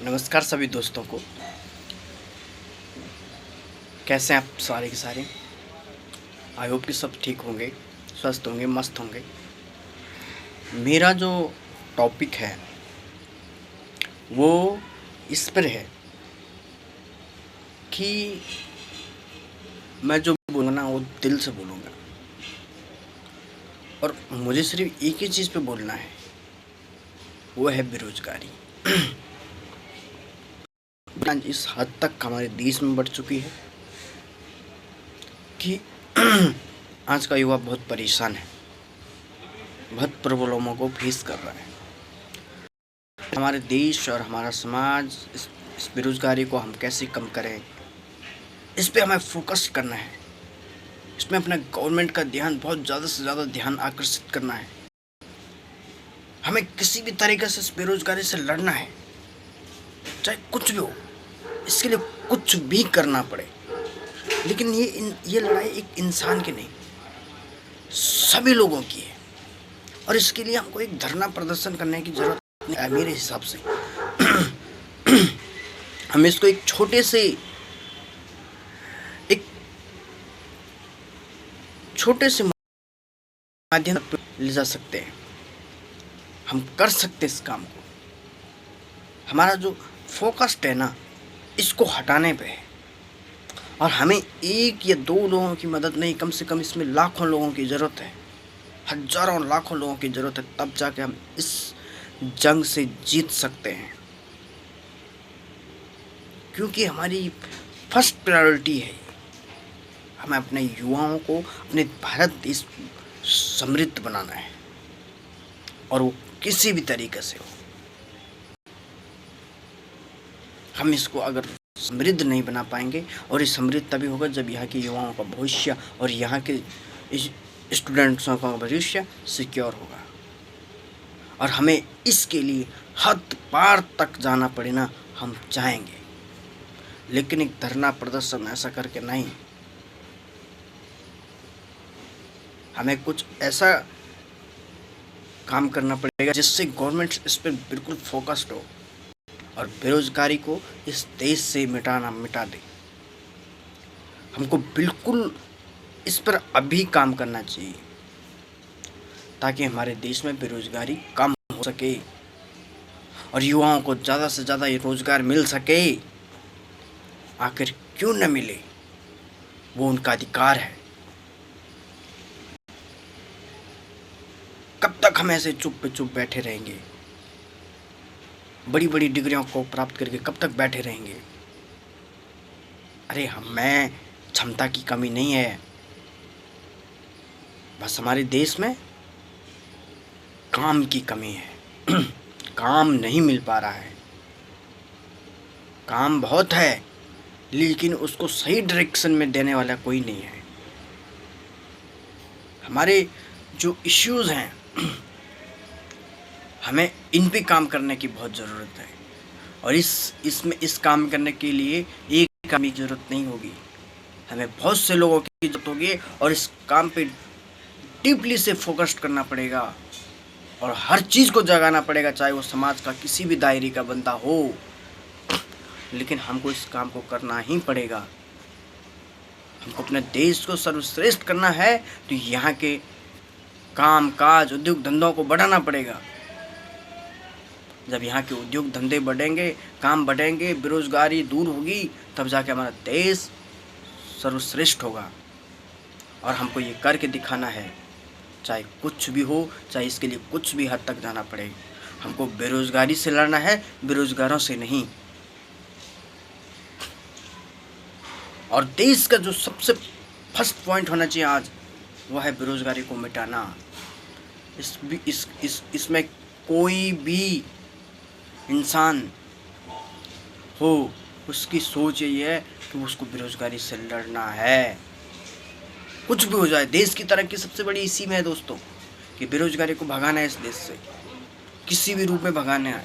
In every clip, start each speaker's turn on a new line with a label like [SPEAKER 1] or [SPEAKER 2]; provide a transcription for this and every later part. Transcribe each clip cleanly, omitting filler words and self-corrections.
[SPEAKER 1] नमस्कार सभी दोस्तों को। कैसे हैं आप सारे के सारे। आई होप कि सब ठीक होंगे, स्वस्थ होंगे, मस्त होंगे। मेरा जो टॉपिक है वो इस पर है कि मैं जो बोलूँगा ना वो दिल से बोलूँगा, और मुझे सिर्फ एक ही चीज़ पे बोलना है, वो है बेरोजगारी। इस हद तक हमारे देश में बढ़ चुकी है कि आज का युवा बहुत परेशान है, बहुत प्रॉब्लमों को फेस कर रहा है। हमारे देश और हमारा समाज इस बेरोजगारी को हम कैसे कम करें, इस पे हमें फोकस करना है। इसमें अपने गवर्नमेंट का ध्यान, बहुत ज़्यादा से ज़्यादा ध्यान आकर्षित करना है। हमें किसी भी तरीके से इस बेरोजगारी से लड़ना है, चाहे कुछ भी हो, इसके लिए कुछ भी करना पड़े। लेकिन ये लड़ाई एक इंसान की नहीं, सभी लोगों की है। और इसके लिए हमको एक धरना प्रदर्शन करने की जरूरत है मेरे हिसाब से। हम इसको एक छोटे से माध्यम पर ले जा सकते हैं। हम कर सकते इस काम को। हमारा जो फोकस है ना, इसको हटाने पे है। और हमें एक या दो लोगों की मदद नहीं, कम से कम इसमें लाखों लोगों की ज़रूरत है, हजारों लाखों लोगों की ज़रूरत है। तब जाके हम इस जंग से जीत सकते हैं। क्योंकि हमारी फर्स्ट प्रायोरिटी है, हमें अपने युवाओं को, अपने भारत देश समृद्ध बनाना है, और वो किसी भी तरीके से हो। हम इसको अगर समृद्ध नहीं बना पाएंगे, और ये समृद्ध तभी होगा जब यहाँ के युवाओं का भविष्य और यहाँ के स्टूडेंट्सों का भविष्य सिक्योर होगा। और हमें इसके लिए हद पार तक जाना पड़े ना, हम चाहेंगे, लेकिन एक धरना प्रदर्शन ऐसा करके नहीं। हमें कुछ ऐसा काम करना पड़ेगा जिससे गवर्नमेंट इस पर बिल्कुल फोकस्ड हो और बेरोजगारी को इस देश से मिटा दे। हमको बिल्कुल इस पर अभी काम करना चाहिए, ताकि हमारे देश में बेरोजगारी कम हो सके और युवाओं को ज़्यादा से ज़्यादा ये रोजगार मिल सके। आखिर क्यों न मिले, वो उनका अधिकार है। कब तक हम ऐसे चुप पे चुप बैठे रहेंगे? बड़ी बड़ी डिग्रियों को प्राप्त करके कब तक बैठे रहेंगे? अरे हमें क्षमता की कमी नहीं है, बस हमारे देश में काम की कमी है। काम नहीं मिल पा रहा है। काम बहुत है, लेकिन उसको सही डायरेक्शन में देने वाला कोई नहीं है। हमारे जो इश्यूज हैं, हमें इन पे काम करने की बहुत ज़रूरत है। और इस काम करने के लिए एक काम की ज़रूरत नहीं होगी, हमें बहुत से लोगों की ज़रूरत होगी। और इस काम पे डीपली से फोकस करना पड़ेगा और हर चीज़ को जगाना पड़ेगा, चाहे वो समाज का किसी भी दायरे का बंदा हो। लेकिन हमको इस काम को करना ही पड़ेगा। हमको अपने देश को सर्वश्रेष्ठ करना है, तो यहाँ के काम काज, उद्योग धंधों को बढ़ाना पड़ेगा। जब यहाँ के उद्योग धंधे बढ़ेंगे, काम बढ़ेंगे, बेरोजगारी दूर होगी, तब जाके हमारा देश सर्वश्रेष्ठ होगा। और हमको ये करके दिखाना है, चाहे कुछ भी हो, चाहे इसके लिए कुछ भी हद तक जाना पड़े। हमको बेरोजगारी से लड़ना है, बेरोजगारों से नहीं। और देश का जो सबसे फर्स्ट पॉइंट होना चाहिए आज, वो है बेरोजगारी को मिटाना। इसमें कोई भी इंसान हो, उसकी सोच यही है कि उसको बेरोजगारी से लड़ना है। कुछ भी हो जाए, देश की तरक्की सबसे बड़ी इसी में है दोस्तों, कि बेरोजगारी को भगाना है इस देश से, किसी भी रूप में भगाना है।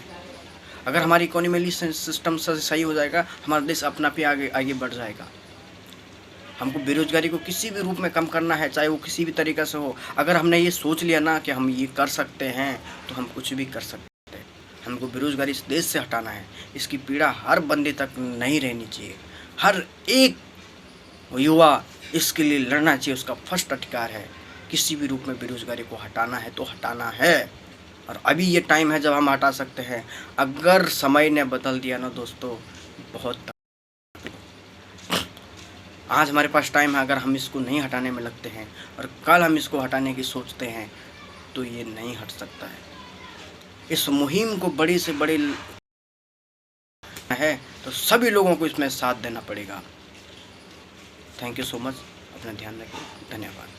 [SPEAKER 1] अगर हमारी इकोनॉमी सिस्टम सही हो जाएगा, हमारा देश अपना भी आगे बढ़ जाएगा। हमको बेरोजगारी को किसी भी रूप में कम करना है, चाहे वो किसी भी तरीक़े से हो। अगर हमने ये सोच लिया ना कि हम ये कर सकते हैं, तो हम कुछ भी कर सकते हैं। हमको बेरोजगारी इस देश से हटाना है। इसकी पीड़ा हर बंदे तक नहीं रहनी चाहिए। हर एक युवा इसके लिए लड़ना चाहिए। उसका फर्स्ट अधिकार है। किसी भी रूप में बेरोजगारी को हटाना है तो हटाना है, और अभी ये टाइम है जब हम हटा सकते हैं। अगर समय ने बदल दिया ना दोस्तों, बहुत आज हमारे पास टाइम है, अगर हम इसको नहीं हटाने में लगते हैं और कल हम इसको हटाने की सोचते हैं तो ये नहीं हट सकता है। इस मुहिम को बड़ी से बड़ी है तो सभी लोगों को इसमें साथ देना पड़ेगा। Thank you so much. अपना ध्यान रखें। धन्यवाद।